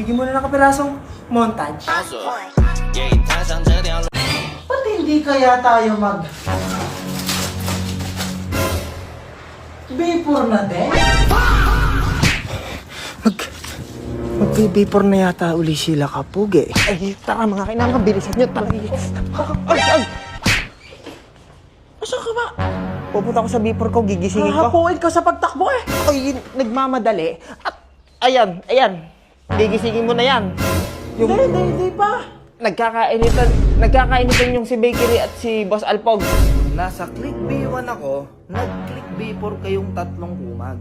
Bigyan mo na ng kapirasong montage. Ba't hindi kaya tayo Vapor na din? Mag-vapor na yata uli sila kapug eh. Ay, tara mga kailangan, bilisan nyo talaga. Ay! Asa ka ba? Pupunta ko sa vapor ko, gigisingin ko. Hahapuin ka sa pagtakbo eh. Ay, nagmamadali. At, ayan. Gigisingin mo na yan. Hindi pa. Nagkakainitan yung si Bakery at si Boss Alpog. Nasa Click B1 ako, nag-Click B4 kayong tatlong kumag.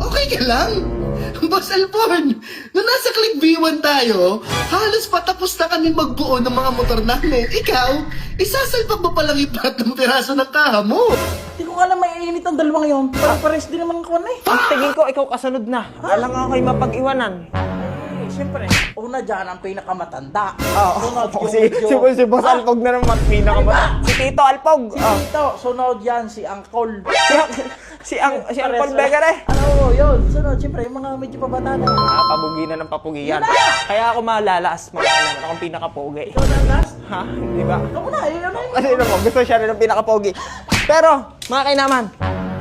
Okay ka lang? Boss Alpon, nung nasa Click B1 tayo, halos patapos na kami magbuo ng mga motor namin. Ikaw, isasalpak mo palang ipat ng piraso ng kaha mo. Hindi ko alam maiinit ang dalawang yun. Parang-pares din naman ko na eh. Ang tingin ko, ikaw kasunod na. Alang ako kayo mapag-iwanan. Siyempre, una dyan ang pinakamatanda. Oo. Sunod Si Boss Alpog na naman pinakamat. Si Tito Alpog. Si Tito, sunod yan si Angkol. Si Alpog Bakery. Ano yun? Sunod, siyempre, yung mga medyo pabata na. Pabugi na ng papugi yan. Kaya ako malalas. Makakalaman akong pinakapogi. Ikaw na ang last? Ha? Hindi ba? Ikaw na, ano yun? Ano mo? Gusto siya rin ng pinakapogi. Pero, mga kainaman,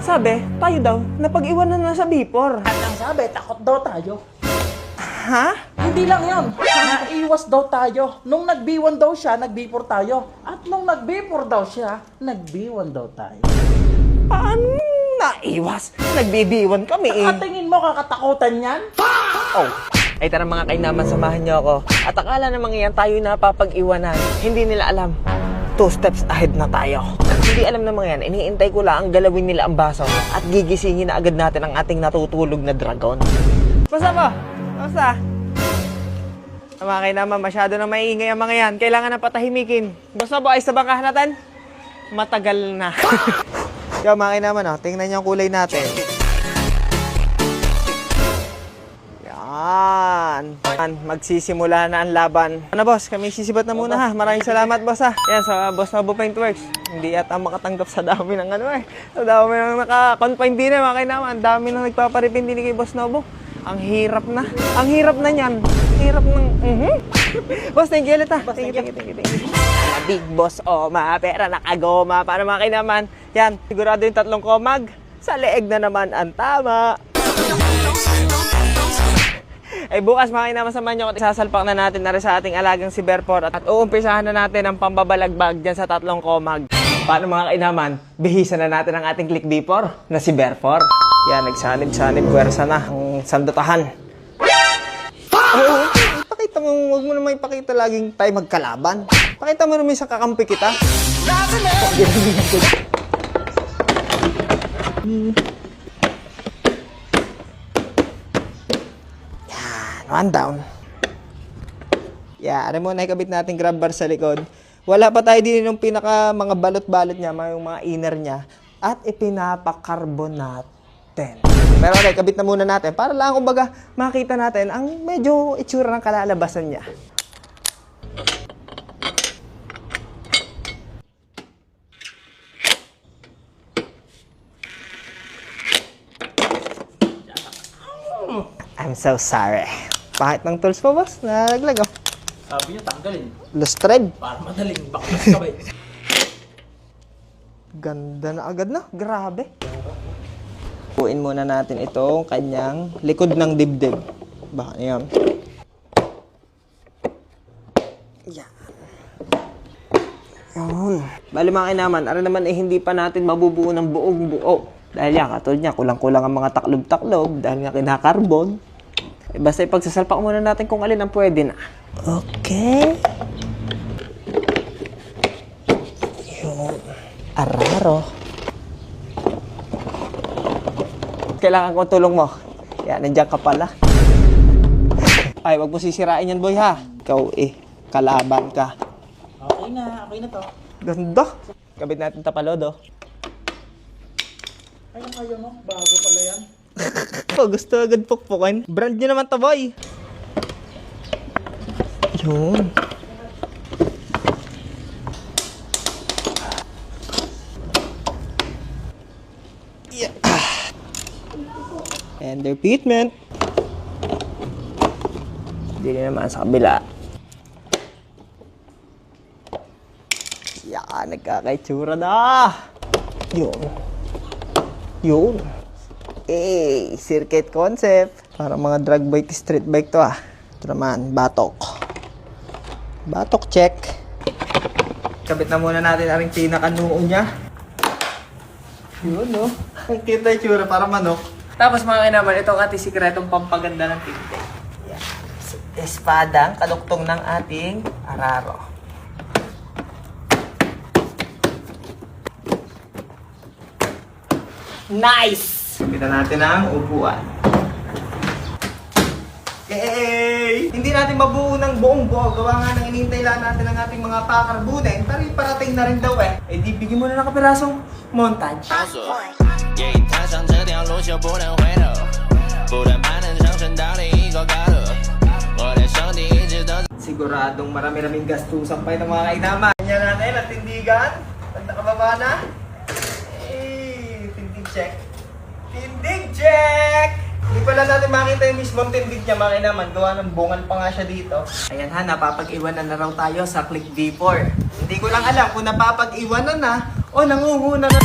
sabi, tayo daw, napag-iwanan na sa Bipor. At ang sabi, takot daw tayo. Ha? Hindi lang yun. Naiwas daw tayo. Nung nag-B1 daw siya, nag-B4 tayo. At nung nag-B4 daw siya, nag-B1 daw tayo. Paano naiwas? Nagbibiwan kami eh. Nakatingin mo kakatakutan yan? Oh. Ay tara mga kainaman, samahan niyo ako. At akala namang yan tayo napapag-iwanan. Hindi nila alam. 2 steps ahead na tayo. Hindi alam ng mga yan, iniintay ko lang ang galawin nila ang baso at gigisingin na agad natin ang ating natutulog na dragon. Basta ba? Basta. Mga kainaman, masyado na maiingay ang mga yan. Kailangan na patahimikin. Basta ba ay sa bangkahan natin? Matagal na. Yo, mga kainaman, oh, tingnan niyo ang kulay natin. Yan. Magsisimula na ang laban. Ano boss, kami sisibat na muna ha. Maraming salamat boss ha. Yan sa Boss Nobo Paintworks. Hindi yata makatanggap sa dami ng ano eh. Sa dami ng naka-confine din eh mga kainaman. Ang dami nang nagpaparipin din kay Boss Nobo. Ang hirap na. Ang hirap na niyan. Hirap ng... Boss, thank you ulit ha. Thank you. Big boss, pera nakagoma. Para mga kainaman. Yan, sigurado yung 3 komag. Sa leeg na naman ang tama. Ay bukas mga kainaman, samahan nyo ako. Sasalpak na natin na rin sa ating alagang si Berpor. At uumpisahan na natin ang pambabalagbag dyan sa 3 komag. Paano mga kainaman? Bihisan na natin ang ating Click B4 na si Berpor. Yan, nagsanib-sanib, puwersa na ang sandutahan. Oo, pakita mo, huwag mo naman ipakita laging tayo magkalaban. Pakita mo naman sa kakampi kita. Yan, 1 down. Yan, ano mo, naikabit natin grab bar sa likod. Wala pa tayo din yung pinaka mga balot-balot niya, yung mga inner niya. At ipinapakarbon natin. Pero okay, kabit na muna natin para lang kumbaga makita natin ang medyo itsura ng kalalabasan niya. I'm so sorry. Pangit ng tools po, boss. Nalaglag, oh. Sabi niyo, tanggalin. Lustred. Para madaling baklas ka ba eh. Ganda na agad na. Grabe. Puin muna natin itong kanyang likod ng dibdib. Baka yan. Yan. Yun. Bali mga kainaman, ano naman eh hindi pa natin mabubuo ng buong buo. Dahil yan, katulad niya, kulang-kulang ang mga taklob-taklob dahil nga kinakarbon. Eh, basta ipagsasalpak muna natin kung alin ang pwede na. Okay. Yun. Araro. Kailangan ko tulong mo. Yan, nandiyan ka pala. Ay, wag mo sisirain yan, boy, ha? Ikaw, kalaban ka. Okay na to. Ganda. Kabit natin tapalodo. Ayun kayo no, bago pala yan. Oh, gusto agad pukpukin. Brand nyo naman to, boy. Yun. Yeah. And their treatment. Dili naman sa kabila. Yan, nagkakaitsura na. Yun. Yun. Circuit concept. Para mga drag bike, street bike to ah. Ito naman, batok. Batok check. Kabit na muna natin ang pinaka-noo niya. Yun, no? Ang kita yung tsura, para manok. Tapos mga kinaman, ito ang ating sikretong pampaganda ng tinted. Yan. Espadang kaduktong ng ating araro. Nice! Kita natin ang upuan. Yay! Hindi natin mabuo ng buong buo. Gawa nga nang inintay lang natin ang ating mga pakarbunin. Pero parating na rin daw eh. Eh di bigyan mo na ng kapirasong montage. 也已踏上这条路就不能回头，不断攀登上升到另一个高度。我的兄弟一直都。 Siguradong marami-raming gastusan pa ng mga kainaman. Yan natin at tindigan. At nakababa na. Tindig check. Tindig check! Hindi pala natin makita yung mismong tindig niya, mga kainaman. Gawa ng bungal pa nga siya dito. Ayan ha, napapag-iwanan na raw tayo sa Click V4. Hindi ko lang alam kung napapag-iwanan na o nangunguna na.